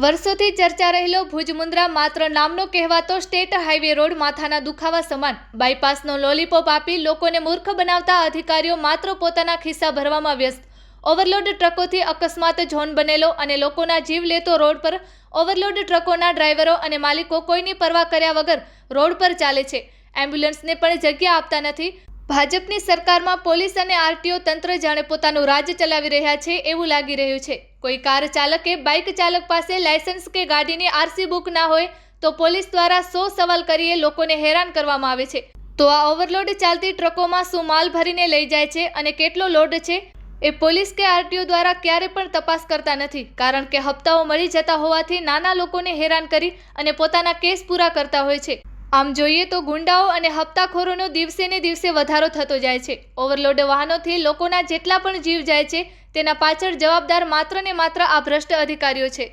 વર્ષોથી ચર્ચા રહેલો ભુજ-મુન્દ્રા માત્ર નામનો કહેવાતો સ્ટેટ હાઈવે રોડ માથાના દુખાવા સમાન બાયપાસનો લોલીપોપ આપી લોકોને મૂર્ખ બનાવતા અધિકારીઓ માત્ર પોતાના ખિસ્સા ભરવામાં વ્યસ્ત। ઓવરલોડ ટ્રકોથી અકસ્માત ઝોન બનેલો અને લોકોના જીવ લેતો રોડ પર ઓવરલોડ ટ્રકોના ડ્રાઈવરો અને માલિકો કોઈની પરવા કર્યા વગર રોડ પર ચાલે છે। એમ્બ્યુલન્સને પણ જગ્યા આપતા નથી। ભાજપની સરકારમાં પોલીસ અને આરટીઓ તંત્ર જાણે પોતાનું રાજ ચલાવી રહ્યા છે એવું લાગી રહ્યું છે। કોઈ કાર ચાલક કે બાઇક ચાલક પાસે લાયસન્સ કે ગાડીની આરસી બુક ના હોય તો પોલીસ દ્વારા 100 સવાલ કરીએ લોકોને હેરાન કરવામાં આવે છે। તો આ ઓવરલોડ ચાલતી ટ્રકોમાં શું માલ ભરીને લઈ જાય છે અને કેટલો લોડ છે એ પોલીસ કે આરટીઓ દ્વારા ક્યારે પણ તપાસ કરતા નથી, કારણ કે હપ્તાઓ મળી જતા હોવાથી નાના લોકોને હેરાન કરી અને પોતાના કેસ પૂરા કરતા હોય છે। આમ જોઈએ તો ગુંડાઓ અને હપ્તાખોરોનો દિવસે ને દિવસે વધારો થતો જાય છે। ઓવરલોડ વાહનોથી લોકોના જેટલા પણ જીવ જાય છે તેના પાછળ જવાબદાર માત્ર ને માત્ર આ ભ્રષ્ટ અધિકારીઓ છે।